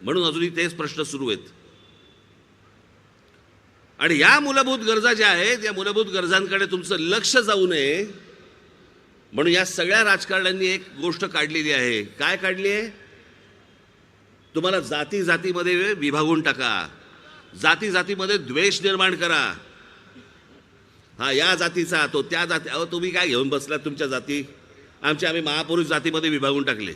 म्हणून अजूनही तेच प्रश्न सुरू आहेत. आणि या मूलभूत गरजा ज्या आहेत या मूलभूत गरजांकडे तुमचं लक्ष जाऊ नये म्हणून या सगळ्या राजकारण्यांनी एक गोष्ट काढलेली आहे. काय काढली आहे? तुम्हाला जाती जातीमध्ये विभागून टाका, जाती जातीमध्ये द्वेष निर्माण करा. हा या जातीचा तो त्या जाती. अहो तुम्ही काय घेऊन बसलात तुमच्या जाती? आम्ही महापुरुष जातीमध्ये विभागून टाकले.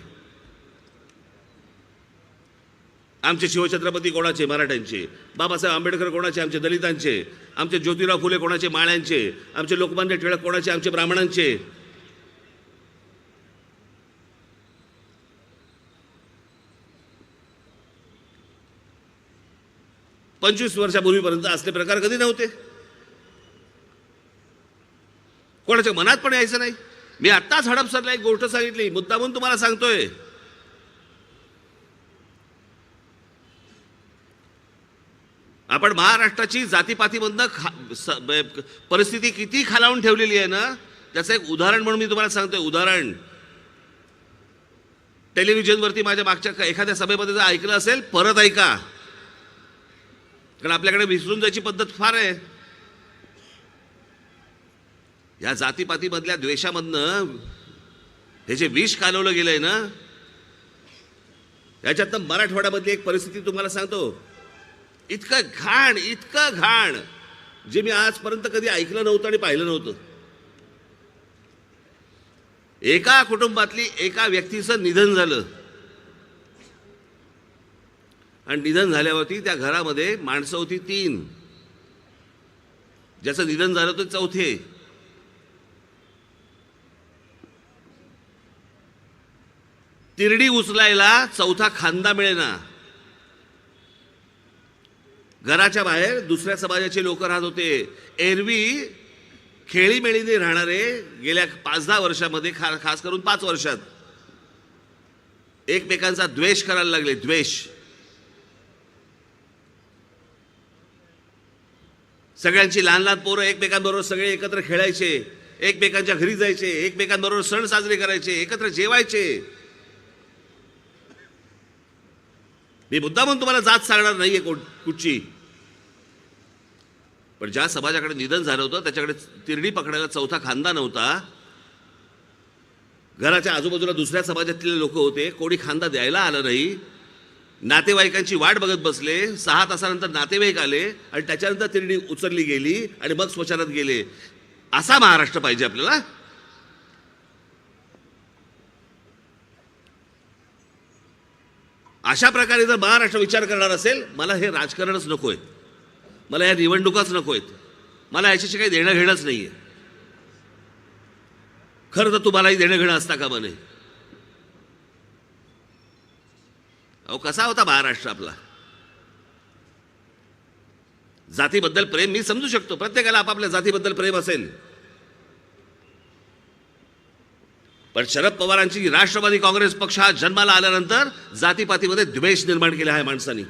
आमचे शिवछत्रपती कोणाचे? मराठ्यांचे. बाबासाहेब आंबेडकर कोणाचे? आमचे दलितांचे. आमचे ज्योतिराव फुले कोणाचे? माळ्यांचे. आमचे लोकमान्य टिळक कोणाचे? आमचे ब्राह्मणांचे. 25 वर्षापूर्वीपर्यंत असले प्रकार कधी नव्हते. कोणाच्या मनात पण यायचं नाही. मी आत्ताच हडपसरला एक गोष्ट सांगितली, मुद्दामून तुम्हाला सांगतोय. आपण महाराष्ट्राची जातीपातीमधनं परिस्थिती किती खालावून ठेवलेली आहे ना, त्याचं एक उदाहरण म्हणून मी तुम्हाला सांगतोय. उदाहरण टेलिव्हिजनवरती माझ्या मागच्या एखाद्या सभेमध्ये जर ऐकलं असेल परत ऐका, कारण आपल्याकडे विसरून जायची पद्धत फार आहे. या जातीपातीमधल्या द्वेषामधनं हे जे विष कालवलं गेलंय ना, याच्यातनं मराठवाड्यामधली एक परिस्थिती तुम्हाला सांगतो. इतकं घाण जे मी आजपर्यंत कधी ऐकलं नव्हतं आणि पाहिलं नव्हतं. एका कुटुंबातली एका व्यक्तीचं निधन झालं आणि निधन झाल्यावरती त्या घरामध्ये माणसं होती 3. ज्याचं निधन झालं होतं 4. तिरडी उचलायला 4था खांदा मिळेना. घराच्या बाहेर दुसऱ्या समाजाचे लोक राहत होते. एरवी खेळीमेळीने राहणारे गेल्या 5-10 वर्षामध्ये, खास करून 5 वर्षात एकमेकांचा द्वेष करायला लागले. द्वेष. सगळ्यांची लहान लहान पोरं एकमेकांबरोबर सगळे एकत्र खेळायचे, एकमेकांच्या घरी जायचे, एकमेकांबरोबर सण साजरे करायचे, एकत्र जेवायचे. मी मुद्दामून तुम्हाला जात सांगणार नाहीये कुठची, पण ज्या समाजाकडे निधन झालं होतं त्याच्याकडे तिरडी पकडायला 4था खांदा नव्हता. घराच्या आजूबाजूला दुसऱ्या समाजातले लोक होते, कोणी खांदा द्यायला आलं नाही. नातेवाईकांची वाट बघत बसले. 6 तासानंतर नातेवाईक आले आणि त्याच्यानंतर तिरडी उचलली गेली आणि मग स्मशानात गेले. असा महाराष्ट्र पाहिजे आपल्याला. अशा प्रकारे जर महाराष्ट्र विचार करणार असेल, मला हे राजकारणच नकोय, मला या निवडणुकाच नकोयत, मला याच्याशी काही देणं घेणंच नाहीये. खरं तर तुम्हालाही देणं घेणं असता कामा नये. अहो कसा होता महाराष्ट्र आपला? जातीबद्दल प्रेम मी समजू शकतो, प्रत्येकाला आपापल्या जातीबद्दल प्रेम असेल. पण शरद पवारांची राष्ट्रवादी काँग्रेस पक्ष हा जन्माला आल्यानंतर जातीपातीमध्ये द्वेष निर्माण केला आहे माणसांनी.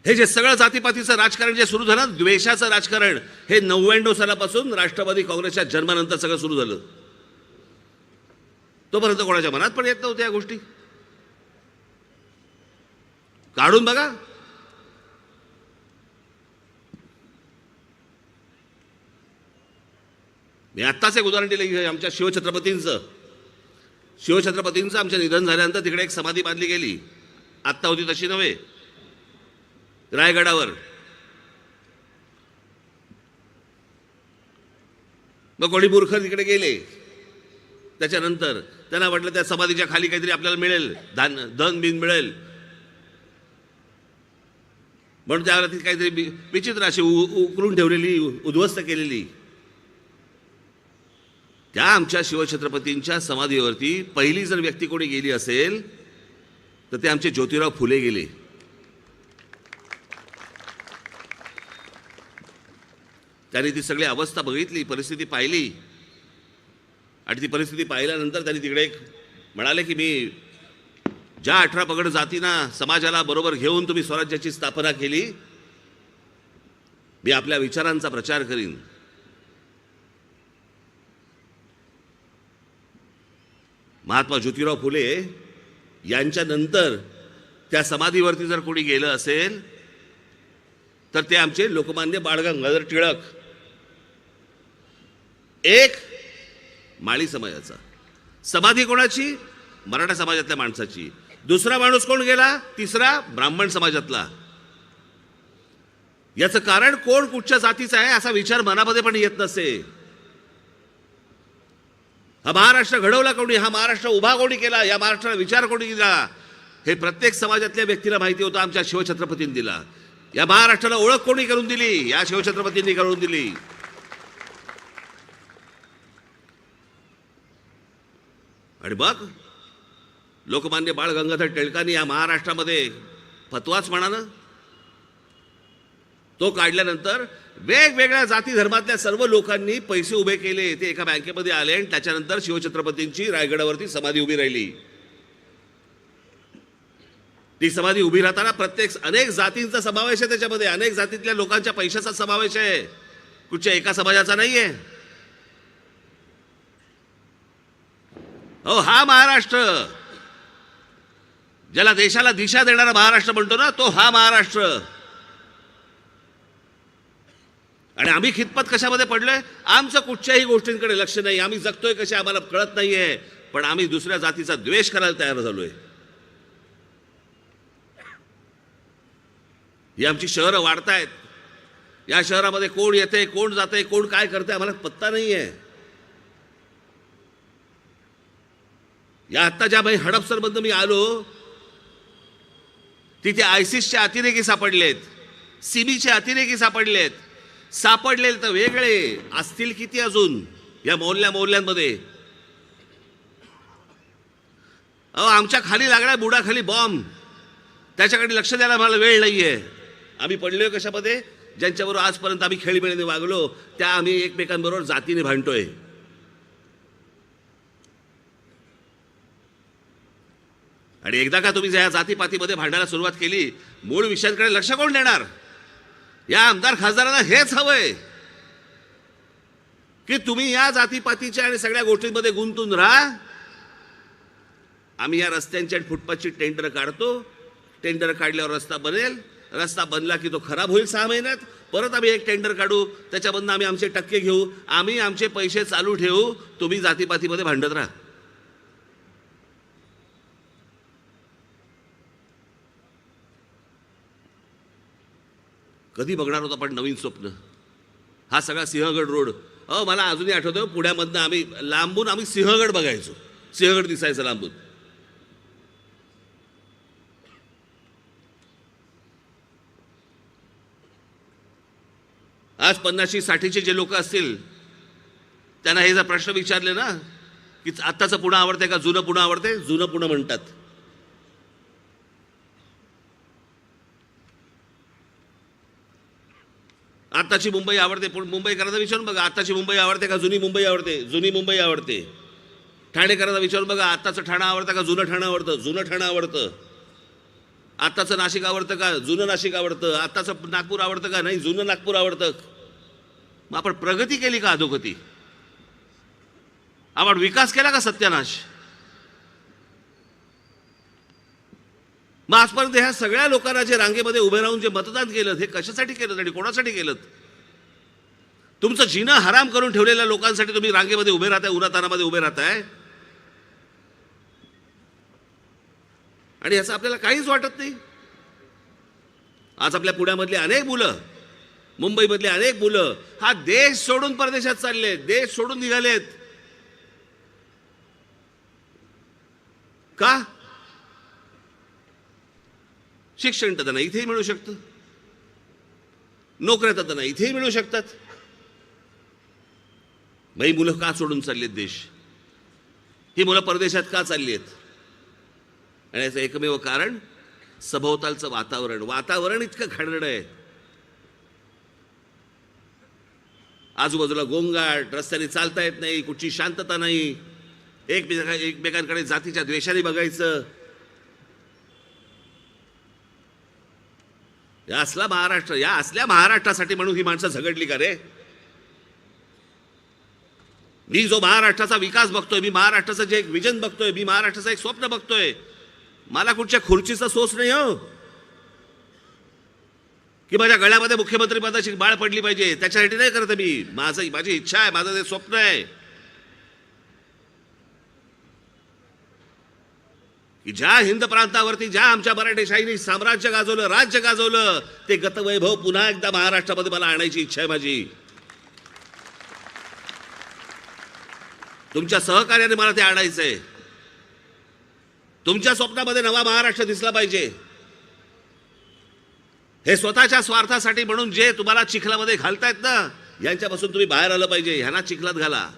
हे जे सगळं जातीपातीचं राजकारण जे सुरू झालं, द्वेषाचं राजकारण, हे 99 सालापासून राष्ट्रवादी काँग्रेसच्या जन्मानंतर सगळं सुरू झालं. तोपर्यंत कोणाच्या मनात पण येत नव्हत्या या गोष्टी. काढून बघा. मी आत्ताच एक उदाहरण दिलं आमच्या शिवछत्रपतींचं आमच्या निधन झाल्यानंतर तिकडे एक समाधी बांधली गेली. आत्ता होती तशी नव्हे, रायगडावर. मग कोणी मूर्ख तिकडे गेले. त्याच्यानंतर त्यांना वाटलं त्या समाधीच्या खाली काहीतरी आपल्याला मिळेल, धन बिन मिळेल, म्हणून त्यावेळेला ती काहीतरी विचित्र अशी उकरून ठेवलेली, उद्ध्वस्त केलेली. त्या आमच्या शिवछत्रपतींच्या समाधीवरती पहिली जर व्यक्ती कोणी गेली असेल तर ते आमचे ज्योतिराव फुले गेले. त्यांनी ती सगळी अवस्था बघितली, परिस्थिती पाहिली, आणि ती परिस्थिती पाहिल्यानंतर त्यांनी तिकडे म्हणाले की मी ज्या 18 पगड जातींना समाजाला बरोबर घेऊन तुम्ही स्वराज्याची स्थापना केली, मी आपल्या विचारांचा प्रचार करीन. महात्मा ज्योतिराव फुले यांच्या नंतर त्या समाधीवरती जर कोणी गेलं असेल तर ते आमचे लोकमान्य बाळ गंगाधर टिळक, एक माळी समाजाचा, समाधी कोणाची? मराठा समाजातल्या माणसाची. दुसरा माणूस कोण गेला? तिसरा ब्राह्मण समाजातला. याचं कारण कोण कुठच्या जातीचा आहे असा विचार मनामध्ये पण येत नसे. हा महाराष्ट्र घडवला कोणी? हा महाराष्ट्र उभा कोणी केला? या महाराष्ट्राला विचार कोणी दिला? हे प्रत्येक समाजातल्या व्यक्तीला माहिती होतं. आमच्या शिवछत्रपतींनी दिला. या महाराष्ट्राला ओळख कोणी करून दिली? या शिवछत्रपतींनी करून दिली. आणि मग लोकमान्य बाळ गंगाधर टिळकांनी या महाराष्ट्रामध्ये फतवाच म्हणानं तो काढल्यानंतर वेगवेगळ्या जाती धर्मातल्या सर्व लोकांनी पैसे उभे केले. ते एका बँकेमध्ये आले आणि त्याच्यानंतर शिवछत्रपतींची रायगडावरती समाधी उभी राहिली. ती समाधी उभी राहताना अनेक जातींचा समावेश आहे त्याच्यामध्ये. अनेक जातीतल्या लोकांच्या पैशाचा समावेश आहे, कुठच्या एका समाजाचा नाहीये. हो, हा महाराष्ट्र ज्याला देशाला दिशा देणारा महाराष्ट्र म्हणतो ना, तो हा महाराष्ट्र. आणि आम्ही खितपत कशामध्ये पडलोय? आमचं कुठच्याही गोष्टींकडे लक्ष नाही. आम्ही जगतोय कसे आम्हाला कळत नाहीये, पण आम्ही दुसऱ्या जातीचा द्वेष करायला तयार झालोय. ही आमची शहरं वाढतायत. या शहरामध्ये कोण येते, कोण जाते, कोण काय करते आम्हाला पत्ता नाहीये. या आत्ता ज्या बाई हडपसरमधून मी आलो तिथे आयसिसचे अतिरेकी सापडलेत, सिमीचे अतिरेकी सापडलेत. सापडलेले तर वेगळे असतील किती अजून या मोहल्ल्यांमध्ये. आमच्या खाली लागलाय बुडाखाली बॉम्ब, त्याच्याकडे लक्ष द्यायला मला वेळ नाहीये. आम्ही पडलोय कशामध्ये? ज्यांच्याबरोबर आजपर्यंत आम्ही खेळीमेळीने वागलो त्या आम्ही एकमेकांबरोबर जातीने भांडतोय. आणि एकदा का तुम्ही या जातीपातीमध्ये भांडायला सुरुवात केली, मूळ विषयांकडे लक्ष कोण देणार? या आमदार खासदारांना हेच हवंय की तुम्ही या जातीपातीच्या आणि सगळ्या गोष्टींमध्ये गुंतून राहा. आम्ही या रस्त्यांची आणि फुटपाथची टेंडर काढतो. टेंडर काढल्यावर रस्ता बनेल. रस्ता बनला की तो खराब होईल 6 महिन्यात. परत आम्ही एक टेंडर काढू, त्याच्यामधून आम्ही आमचे टक्के घेऊ, आम्ही आमचे पैसे चालू ठेवू. तुम्ही जातीपातीमध्ये भांडत राहा. कधी बघणार होता पण नवीन स्वप्न? हा सगळा सिंहगड रोड. मला अजूनही आठवतं, पुण्यामधनं आम्ही लांबून सिंहगड बघायचो. सिंहगड दिसायचं लांबून. आज 50-60चे जे लोक असतील त्यांना हे जर प्रश्न विचारले ना की आत्ताचं पुणे आवडते का जुनं पुणे आवडते? जुनं पुणे म्हणतात. आत्ताची मुंबई आवडते. मुंबईकरांना विचारून बघा, आत्ताची मुंबई आवडते का जुनी मुंबई आवडते? जुनी मुंबई आवडते. ठाणेकरांना विचारून बघा, आत्ताचं ठाणं आवडतं का जुनं ठाणं आवडतं? जुनं ठाणं आवडतं. आत्ताचं नाशिक आवडतं का जुनं नाशिक आवडतं? आत्ताचं नागपूर आवडतं का? नाही, जुनं नागपूर आवडतं. मग आपण प्रगती केली का अधोगती? आपण विकास केला का सत्यानाश? मग आजपर्यंत ह्या सगळ्या लोकांना जे रांगेमध्ये उभे राहून जे मतदान केलं, हे कशासाठी केलं आणि कोणासाठी केलं? तुमचं जीणं हराम करून ठेवलेल्या लोकांसाठी तुम्ही रांगेमध्ये उभे राहताय, उन्हातानामध्ये उभे राहताय. आणि याचं आपल्याला काहीच वाटत नाही. आज आपल्या पुण्यामधली अनेक मुलं, मुंबईमधली अनेक मुलं हा देश सोडून परदेशात चाललेत, देश सोडून निघालेत. का? शिक्षण तर त्यांना इथेही मिळू शकतं, नोकऱ्या तर त्यांना इथेही मिळू शकतात. ही मुलं का सोडून चाललीत देश? ही मुलं परदेशात का चालली आहेत? आणि याचं एकमेव कारण सभोवतालचं वातावरण इतकं घाणेरडं आहे. आजूबाजूला गोंगाट, रस्त्याने चालता येत नाही, कुठची शांतता नाही, एकमेकांकडे जातीच्या द्वेषाने बघायचं. या असल्या महाराष्ट्रासाठी म्हणून ही माणसं झगडली का रे? मी जो महाराष्ट्राचा विकास बघतोय, मी महाराष्ट्राचं जे एक विजन बघतोय, मी महाराष्ट्राचं एक स्वप्न बघतोय, मला कुठच्या खुर्चीचा सोच नाही हो, की माझ्या गळ्यामध्ये मुख्यमंत्री पदाची बाळ पडली पाहिजे, त्याच्यासाठी नाही करत मी. माझी इच्छा आहे, माझं ते स्वप्न आहे की ज्या हिंद प्रांतावरती ज्या आमच्या मराठेशाहीने साम्राज्य गाजवलं, राज्य गाजवलं, ते गतवैभव पुन्हा एकदा महाराष्ट्रामध्ये मला आणायची इच्छा आहे माझी. तुमच्या सहकार्याने मला ते आणायचंय. तुमच्या स्वप्नामध्ये नवा महाराष्ट्र दिसला पाहिजे. हे स्वतःच्या स्वार्थासाठी म्हणून जे तुम्हाला चिखलामध्ये घालतायत ना, यांच्यापासून तुम्ही बाहेर आलं पाहिजे. ह्यांना चिखलात घाला.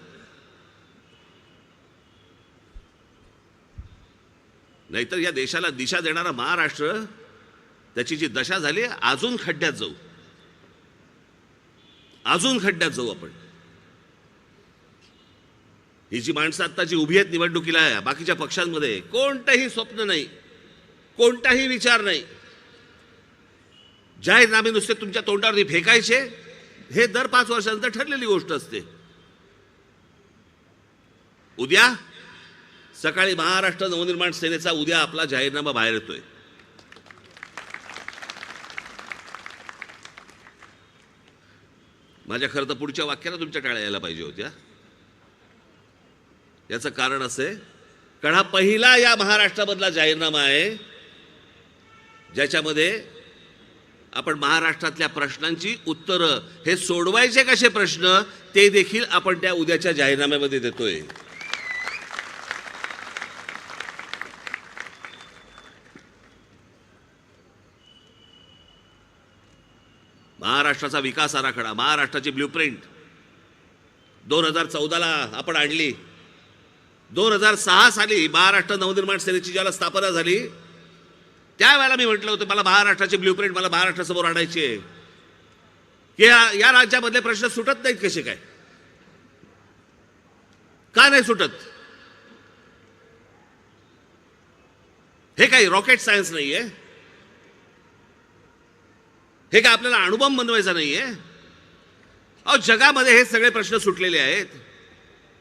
नाहीतर या देशाला दिशा देणारा महाराष्ट्र, त्याची जी दशा झाली, अजून खड्ड्यात जाऊ, अजून खड्ड्यात जाऊ आपण. ही जी माणसं आत्ताची उभी आहेत निवडणुकीला, बाकीच्या पक्षांमध्ये कोणतंही स्वप्न नाही, कोणताही विचार नाही. जाहीरनामे नुसते तुमच्या तोंडावरती फेकायचे, हे दर 5 वर्षानंतर ठरलेली गोष्ट असते. उद्या सकाळी महाराष्ट्र नवनिर्माण सेनेचा उद्या आपला जाहीरनामा बाहेर येतोय. माझ्या खरं तर पुढच्या वाक्याला तुमच्या टाळ्या यायला पाहिजे होत्या. याचं कारण असे, कारण हा पहिला या महाराष्ट्रामधला जाहीरनामा आहे ज्याच्यामध्ये आपण महाराष्ट्रातल्या प्रश्नांची उत्तरं, हे सोडवायचे कसे प्रश्न, ते देखील आपण त्या उद्याच्या जाहीरनाम्यामध्ये देतोय. महाराष्ट्राचा विकास आराखडा, महाराष्ट्राची ब्ल्यूप्रिंट 2014ला आपण आणली. 2006 साली महाराष्ट्र नवनिर्माण सेनेची ज्याला स्थापना झाली, त्यावेळेला मी म्हटलं होतं मला महाराष्ट्राची ब्ल्यूप्रिंट मला महाराष्ट्रासमोर आणायची आहे, की या राज्यामधले प्रश्न सुटत नाहीत कसे काय, का नाही सुटत. हे काही रॉकेट सायन्स नाहीये, हे काय आपल्याला अणुबॉम्ब बनवायचा नाहीये. अहो, जगामध्ये हे सगळे प्रश्न सुटलेले आहेत,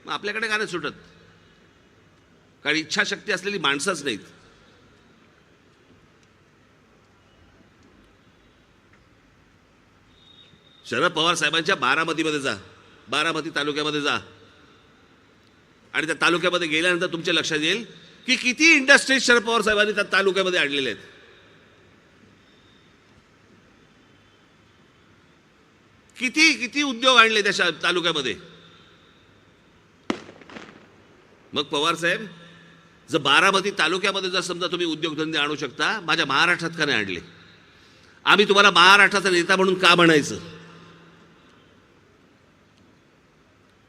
मग आपल्याकडे का नाही सुटत. कारण इच्छाशक्ती असलेली माणसंच नाहीत. शरद पवार साहेबांच्या बारामतीमध्ये जा, बारामती तालुक्यामध्ये जा, आणि त्या तालुक्यामध्ये गेल्यानंतर तुमच्या लक्षात येईल की किती इंडस्ट्रीज शरद पवार साहेबांनी त्या तालुक्यामध्ये आणलेले आहेत. किती किती उद्योग आणले त्या तालुक्यामध्ये. मग पवार साहेब, जर बारामती तालुक्यामध्ये जर समजा तुम्ही उद्योगधंदे आणू शकता, माझ्या महाराष्ट्रात का नाही आणले. आम्ही तुम्हाला महाराष्ट्राचा नेता म्हणून का म्हणायचं.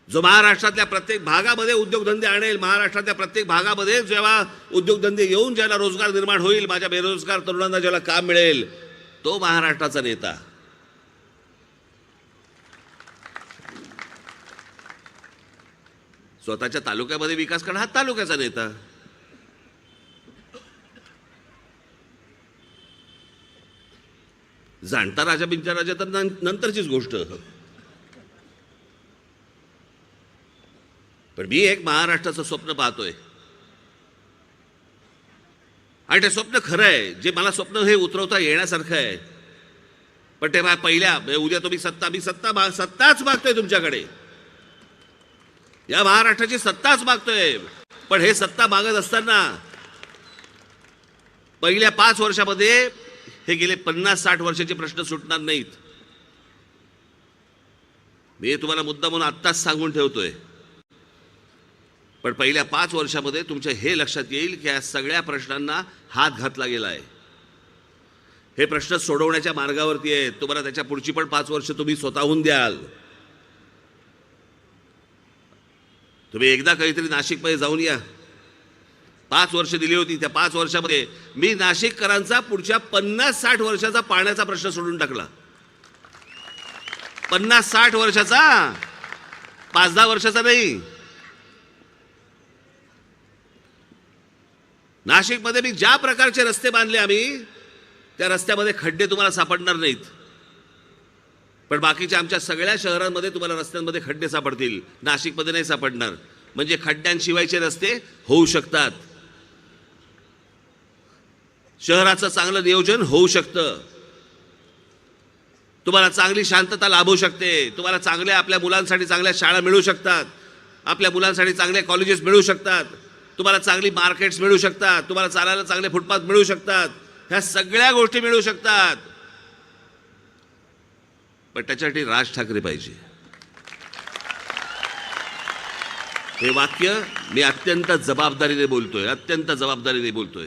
जो महाराष्ट्रातल्या प्रत्येक भागामध्ये उद्योगधंदे आणेल, महाराष्ट्रातल्या प्रत्येक भागामध्ये जेव्हा उद्योगधंदे येऊन ज्याला रोजगार निर्माण होईल, माझ्या बेरोजगार तरुणांना ज्याला काम मिळेल, तो महाराष्ट्राचा नेता. स्वतःच्या तालुक्यामध्ये विकास करणं हा तालुक्याचा नेता. जाणता राजा बिंचा राजा तर नंतरचीच गोष्ट. पण मी एक महाराष्ट्राचं स्वप्न पाहतोय, आणि ते स्वप्न खरं आहे. जे मला स्वप्न हे उतरवता येण्यासारखं आहे, पण ते पहिल्या उद्या तुम्ही सत्ताच मागतोय तुमच्याकडे. या महाराष्ट्राची सत्ताच मागतोय. पण हे सत्ता मागत असताना पहिल्या 5 वर्षामध्ये हे गेले 50-60 वर्षाचे प्रश्न सुटणार नाहीत. मी तुम्हाला मुद्दा म्हणून आत्ताच सांगून ठेवतोय. पण पहिल्या 5 वर्षामध्ये तुमच्या हे लक्षात येईल की या सगळ्या प्रश्नांना हात घातला गेला आहे. हे प्रश्न सोडवण्याच्या मार्गावरती आहेत. तुम्हाला त्याच्या पुढची पण 5 वर्ष तुम्ही स्वतःहून द्याल. तुम्ही एकदा काहीतरी नाशिकमध्ये जाऊन या. 5 वर्ष दिली होती. त्या 5 वर्षामध्ये मी नाशिककरांचा पुढच्या 50-60 वर्षाचा पाण्याचा प्रश्न सोडून टाकला. 50-60 वर्षाचा, 5-10 वर्षाचा नाही. नाशिकमध्ये मी ज्या प्रकारचे रस्ते बांधले आम्ही, त्या रस्त्यामध्ये खड्डे तुम्हाला सापडणार नाहीत. पण बाकीच्या आमच्या सगळ्या शहरांमध्ये तुम्हाला रस्त्यांमध्ये खड्डे सापडतील, नाशिकमध्ये नाही सापडणार. म्हणजे खड्ड्यांशिवायचे रस्ते होऊ शकतात, शहराचं चांगलं नियोजन होऊ शकतं, तुम्हाला चांगली शांतता लाभू शकते, तुम्हाला चांगल्या आपल्या मुलांसाठी चांगल्या शाळा मिळू शकतात, आपल्या मुलांसाठी चांगले कॉलेजेस मिळू शकतात, तुम्हाला चांगली मार्केट्स मिळू शकतात, तुम्हाला चालायला चांगले फुटपाथ मिळू शकतात, ह्या सगळ्या गोष्टी मिळू शकतात. पण त्याच्यासाठी राज ठाकरे पाहिजे. हे वाक्य मी अत्यंत जबाबदारीने बोलतोय, अत्यंत जबाबदारीने बोलतोय.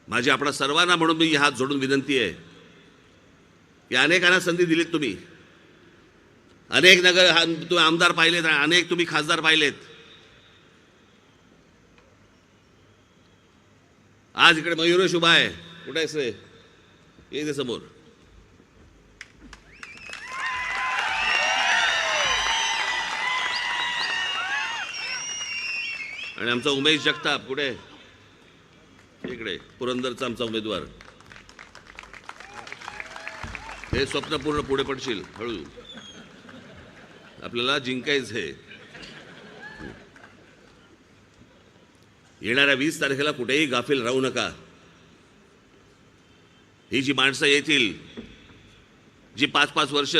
माझी आपणा सर्वांना म्हणून मी हात जोडून विनंती आहे की अनेकांना संधी दिलीत तुम्ही, अनेक तुम्ही आमदार पाहिलेत, अनेक तुम्ही खासदार पाहिलेत. आज इकडे मयुरेश उभा आहे, कुठे आहेस रे? ये समोर. आणि आमचा उमेश जगताप कुठे? इकडे पुरंदरचा आमचा उमेदवार. हे स्वप्न पूर्ण पुढे पडशील हळू, आपल्याला जिंकायचंय. येणाऱ्या 20 तारखेला कुठेही गाफील राहू नका. ही जी माणसं येतील, जी 5-5 वर्ष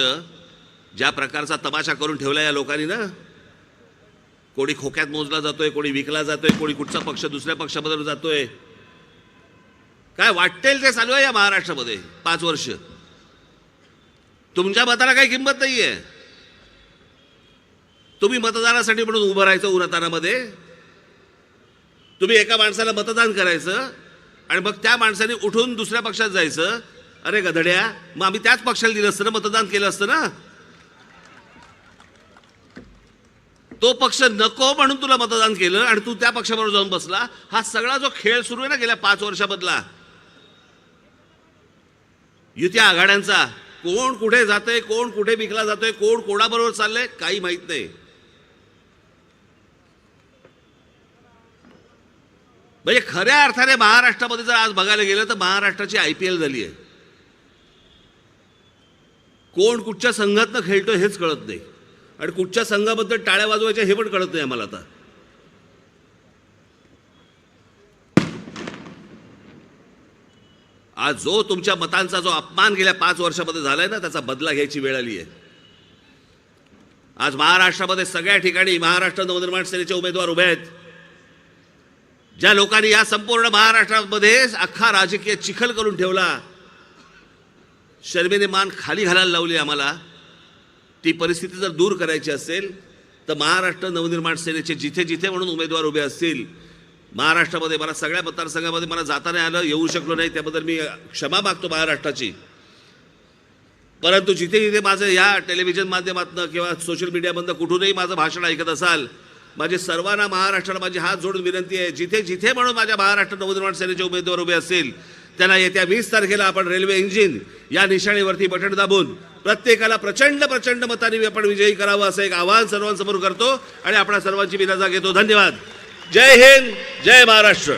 ज्या प्रकारचा तमाशा करून ठेवला या लोकांनी ना, कोणी खोक्यात मोजला जातोय, कोणी विकला जातोय, कोणी कुठचा पक्ष दुसऱ्या पक्षामध्ये जातोय, काय वाटेल ते चालू आहे या महाराष्ट्रामध्ये. 5 वर्ष तुमच्या मताला काही किंमत नाहीये. तुम्ही मतदानासाठी म्हणून उभं राहायचं उन्हातानामध्ये, तुम्ही एका माणसाला मतदान करायचं आणि मग त्या माणसाने उठून दुसऱ्या पक्षात जायचं. अरे गधड्या, मग आम्ही त्याच पक्षाला दिलं असतं ना, मतदान केलं असतं ना. तो पक्ष नको म्हणून तुला मतदान केलं आणि तू त्या पक्षाबरोबर जाऊन बसला. हा सगळा जो खेळ सुरू आहे ना गेल्या 5 वर्षामधला, युती आघाड्यांचा, कोण कुठे जातंय, कोण कुठे विकला जातोय, कोण कोणाबरोबर चाललंय काही माहित नाही. म्हणजे खऱ्या अर्थाने महाराष्ट्रामध्ये जर आज बघायला गेलं तर महाराष्ट्राची IPL झाली आहे. कोण कुठच्या संघातनं खेळतोय हेच कळत नाही आणि कुठच्या संघाबद्दल टाळ्या वाजवायच्या हे पण कळत नाही आम्हाला आता. आज जो तुमच्या मतांचा जो अपमान गेल्या 5 वर्षामध्ये झालाय ना, त्याचा बदला घ्यायची वेळ आली आहे. आज महाराष्ट्रामध्ये सगळ्या ठिकाणी महाराष्ट्र नवनिर्माण सेनेचे उमेदवार उभे आहेत. ज्या लोकांनी या संपूर्ण महाराष्ट्रामध्ये अख्खा राजकीय चिखल करून ठेवला, शर्मेने मान खाली घालायला लावली आम्हाला, ती परिस्थिती जर दूर करायची असेल तर महाराष्ट्र नवनिर्माण सेनेचे जिथे जिथे म्हणून उमेदवार उभे असतील महाराष्ट्रामध्ये, मला सगळ्या मतदारसंघामध्ये मला जाता नाही आलं, येऊ शकलो नाही, त्याबद्दल मी क्षमा मागतो महाराष्ट्राची. परंतु जिथे जिथे माझं या टेलिव्हिजन माध्यमातून किंवा सोशल मीडियामधनं कुठूनही माझं भाषण ऐकत असाल, माझी सर्वांना महाराष्ट्राला माझी हात जोडून विनंती आहे, जिथे जिथे म्हणून माझ्या महाराष्ट्र नवनिर्माण सेनेचे उमेदवार उभे असतील त्यांना येत्या 20 तारखेला आपण रेल्वे इंजिन या निशाणीवरती बटन दाबून प्रत्येकाला प्रचंड प्रचंड मतांनी आपण विजयी करावं असं एक आवाहन सर्वांसमोर करतो आणि आपल्या सर्वांची मी रजा घेतो. धन्यवाद. जय हिंद, जय महाराष्ट्र.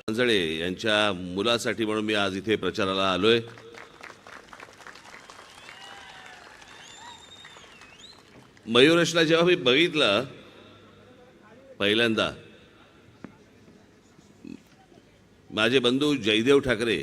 अंजळे यांच्या मुलासाठी म्हणून मी आज इथे प्रचाराला आलोय. मयुरेशला जेव्हा मी बघितलं पहिल्यांदा, माझे बंधू जयदेव ठाकरे